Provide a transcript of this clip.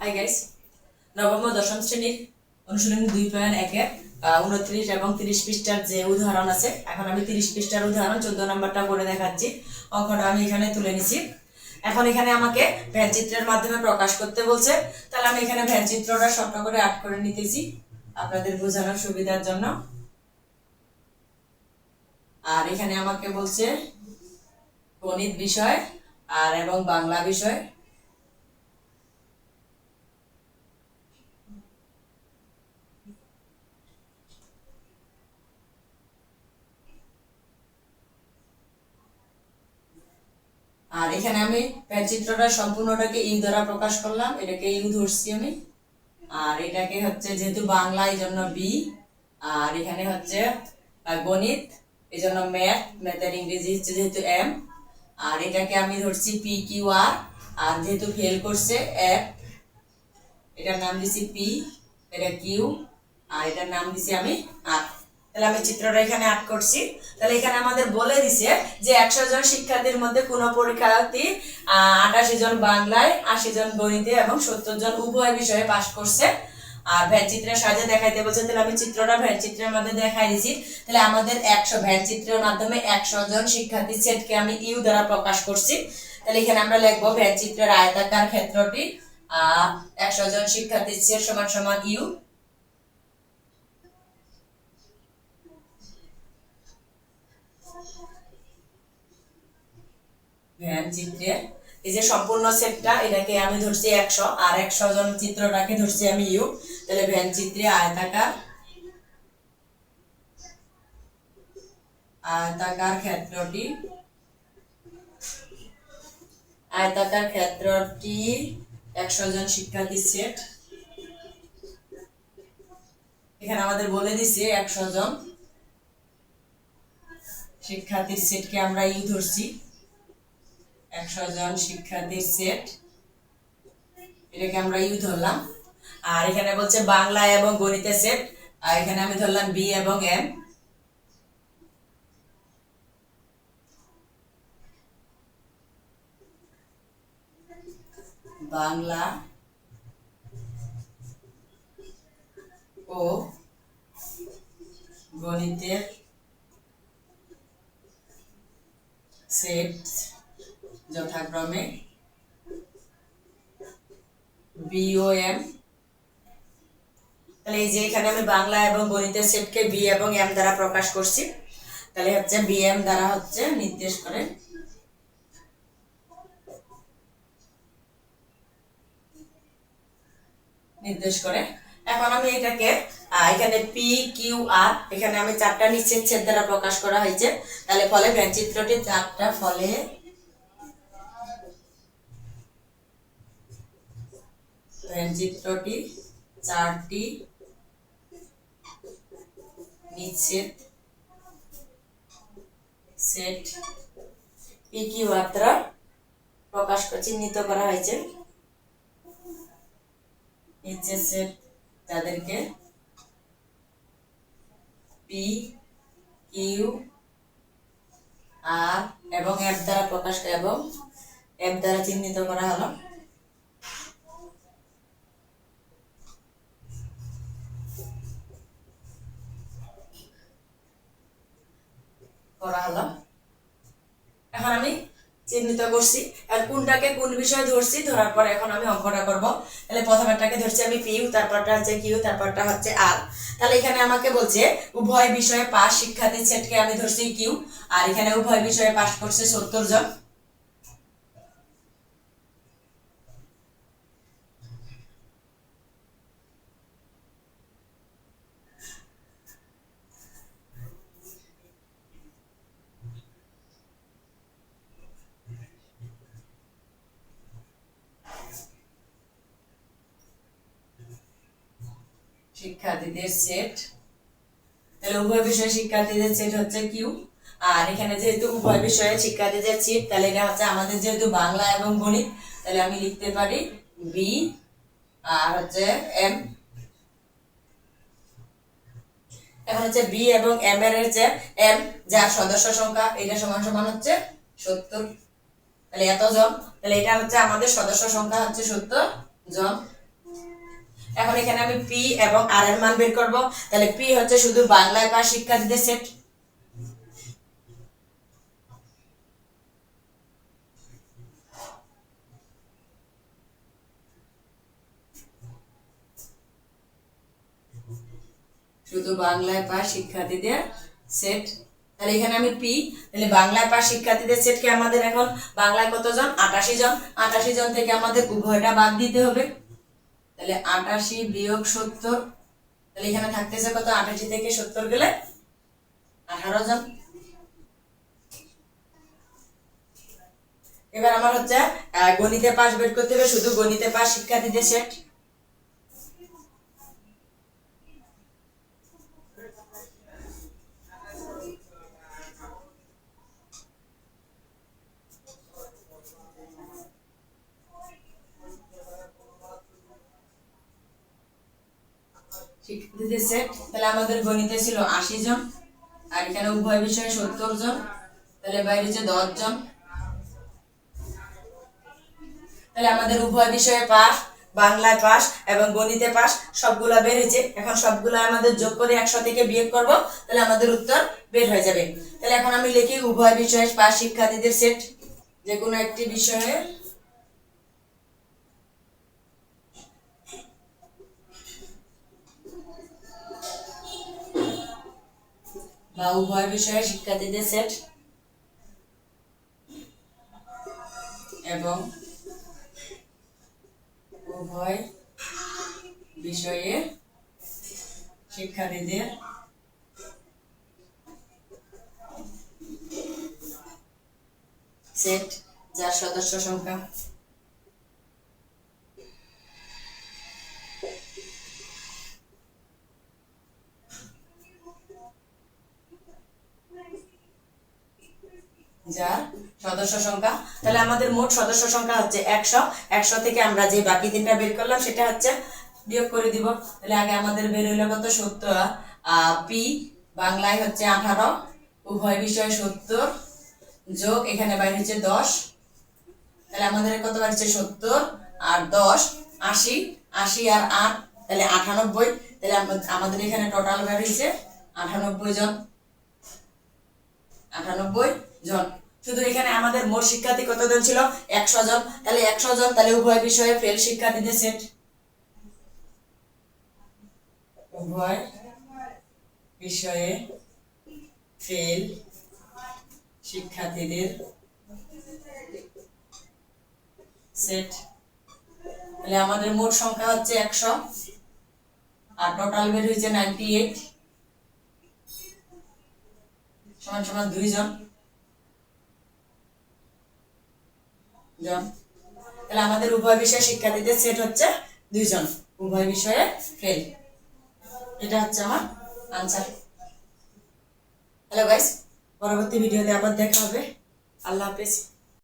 Hi guys, নবম ও দশম শ্রেণীর অনুশীলনী 2.1-এর 29 এবং 30 পৃষ্ঠার যে উদাহরণ আছে, এখন আমি 30 পৃষ্ঠার উদাহরণ 14 নম্বরটা করে দেখাচ্ছি। অঙ্কটা আমি এখানে তুলে নিছি। এখন এখানে আমাকে ভ্যানচিত্রের মাধ্যমে প্রকাশ করতে বলছে, তাহলে আমি এখানে ভ্যানচিত্রটা শর্ট করে আর্ট করে নিতেছি আপনাদের বোঝানোর সুবিধার জন্য। আর এখানে আমাকে বলছে গণিত বিষয় আর এবং বাংলা বিষয়। আর এখানে আমি চিত্রটা সম্পূর্ণটাকে ইউ দ্বারা প্রকাশ করলাম, এটাকে ইউ ধরছি আমি। আর এটাকে হচ্ছে যেহেতু বাংলা এই জন্য বি, আর এখানে হচ্ছে গণিত এই জন্য ম্যাথের ইংরেজি হচ্ছে যেহেতু এম, আর এটাকে আমি ধরছি পি কিউ আর, আর যেহেতু ফেল করছে এফ, এটার নাম দিছি পি, এটা কিউ, আর এটার নাম দিছি আমি আর। তাহলে আমি চিত্রটা এখানে আর্ট করছি। তাহলে এখানে আমাদের বলে দিছে যে 100 জন শিক্ষার্থীর মধ্যে কোন পরীক্ষার্থী 88 জন বাংলায়, 80 জন গণিতে এবং 70 জন উভয় বিষয়ে পাশ করছে। আর ভ্যানচিত্রের সাহায্যে দেখাইতে বলছে, তাহলে আমি চিত্রটা ভ্যানচিত্রের মধ্যে দেখাই দিছি। তাহলে আমাদের 100 ভ্যানচিত্রের মাধ্যমে 100 জন শিক্ষার্থীর সেটকে আমি ইউ দ্বারা প্রকাশ করছি। তাহলে এখানে আমরা লিখবো ভ্যানচিত্রের আয়তাকার ক্ষেত্রটি 100 জন শিক্ষার্থীর সেট সমান সমান ইউ। ভ্যানচিত্রের এই যে সম্পূর্ণ সেটটা, এটাকে আমি ধরছি 100, আর 100 জন চিত্রটাকে ধরছি আমি ইউ। তাহলে ভ্যানচিত্রে আয়তাকার ক্ষেত্রটি 100 জন শিক্ষার্থীর সেট। এখানে আমাদের বলে দিছে 100 জন শিক্ষার্থীর সেটকে আমরা ইউ ধরছি। 100 জন শিক্ষার্থীর সেট, এটাকে আমরা ইউ ধরলাম। আর এখানে বলছে বাংলা এবং গণিতের সেট, আর এখানে আমি ধরলাম বি এবং এম। বাংলা ও গণিতের সেট যথাক্রমে বি ও এম। তাহলে এই যে এখানে আমি বাংলা এবং গণিতের সেটকে বি এবং এম দ্বারা প্রকাশ করছি। তাহলে হচ্ছে বি এম দ্বারা হচ্ছে নির্দেশ করে। এখন আমি এটাকে এখানে পি কিউ আর, এখানে আমি 4টা নিচের ছেদ দ্বারা প্রকাশ করা হয়েছে। তাহলে ফলে ভ্যানচিত্রটি 4টা, ফলে ভ্যানচিত্রটি 4টি নিচের সেট পি কিউ আর দ্বারা প্রকাশ চিহ্নিত করা হয়েছে। নিচের সেট যাদেরকে পি কিউ আর এবং এফ দ্বারা প্রকাশ এবং এফ দ্বারা চিহ্নিত করা হলো। এখন আমি চিহ্নিত করছি, আর কোনটাকে কোন বিষয়ে ধরছি, ধরার পর এখন আমি অঙ্কটা করব। তাহলে প্রথমটাকে ধরছি আমি পিউ, তারপরটা হচ্ছে কিউ, তারপরটা হচ্ছে আর। তাহলে এখানে আমাকে বলছে উভয় বিষয়ে পাস শিক্ষার্থীর সেটকে আমি ধরছি কিউ, আর এখানে উভয় বিষয়ে পাস করছে 70 জন। শিক্ষার্থীদের সেট, তাহলে উভয় বিষয়ে শিক্ষার্থীদের সেট হচ্ছে কিউ। আর এখানে যেহেতু উভয় বিষয়ে শিক্ষার্থীদের সেট, তাহলে এটা হচ্ছে আমাদের যেহেতু বাংলা এবং গণিত, তাহলে আমি লিখতে পারি বি আর হচ্ছে এম। এখন হচ্ছে বি এবং এম এর যে এম, যার সদস্য সংখ্যা এটা সমান সমান হচ্ছে 70। তাহলে এতজন, তাহলে এটা হচ্ছে আমাদের সদস্য সংখ্যা হচ্ছে 70 জন। এখন এখানে আমি পি এবং আর এর মান বের করব। তাহলে পি হচ্ছে শুধু বাংলায় পাস শিক্ষার্থীদের সেট, শুধু বাংলায় পাস শিক্ষার্থীদের সেট। তাহলে এখানে আমি পি, তাহলে বাংলায় পাস শিক্ষার্থীদের সেটকে আমাদের এখন বাংলায় কতজন, 88 জন। 88 জন থেকে আমাদের উভয়টা বাদ দিতে হবে। তাহলে 88 বিয়োগ 70, তাহলে এখানে থাকতেছে কত, 88 থেকে 70 গেলে 18 জন। এবার আমার হচ্ছে গণিতে পাস বের করতে হবে, শুধু গণিতে পাস শিক্ষার্থীদের সেট। শিক্ষার্থীদের সেট, তাহলে আমাদের গণিতে ছিল 80 জন, আর এখানে উভয় বিষয়ে 70 জন, তাহলে বাইরে হচ্ছে 10 জন। তাহলে আমাদের উভয় বিষয়ে পাস, বাংলায় পাস এবং গণিতে পাস সবগুলা বের হয়েছে। এখন সবগুলা আমাদের যোগ করে 100 থেকে বিয়োগ করব, তাহলে আমাদের উত্তর বের হয়ে যাবে। তাহলে এখন আমি লিখি উভয় বিষয়ে পাস শিক্ষার্থীদের সেট, যে কোনো একটি বিষয়ে বা উভয় বিষয়ে শিক্ষার্থীদের সেট এবং উভয় বিষয়ে শিক্ষার্থীদের সেট যার সদস্য সংখ্যা যার সদস্য সংখ্যা। তাহলে আমাদের মোট সদস্য সংখ্যা হচ্ছে 100। 100 থেকে আমরা যে বাকি তিনটা বের করলাম সেটা হচ্ছে বিয়োগ করে দিব। তাহলে আগে আমাদের বের হইলো কত, 70। পি বাংলায় হচ্ছে 18, উভয় বিষয়ে 70 যোগ এখানে বাইরে হচ্ছে 10, তাহলে আমাদের কত বাড়ছে 70 আর 10 80, 80 আর 8 তাহলে 98। তাহলে আমাদের এখানে টোটাল বের হয়েছে 98 জন। 98 জন। শুধু এখানে আমাদের মোট শিক্ষার্থী কতজন ছিল, 100 জন। তাহলে 100 জন, তাহলে উভয় বিষয়ে ফেল শিক্ষার্থীদের সেট, উভয় বিষয়ে ফেল শিক্ষার্থীদের সেট। তাহলে আমাদের মোট সংখ্যা হচ্ছে 100 আর টোটাল বের হয়েছে 98 সমান সমান 2 জন। তাহলে আমাদের উভয় বিষয়ে শিক্ষার্থীদের সেট হচ্ছে 2 জন, উভয় বিষয়ে ফেল। এটা হচ্ছে আমার আনসার। হ্যালো গাইস, পরবর্তী ভিডিওতে আবার দেখা হবে। আল্লাহ হাফেজ।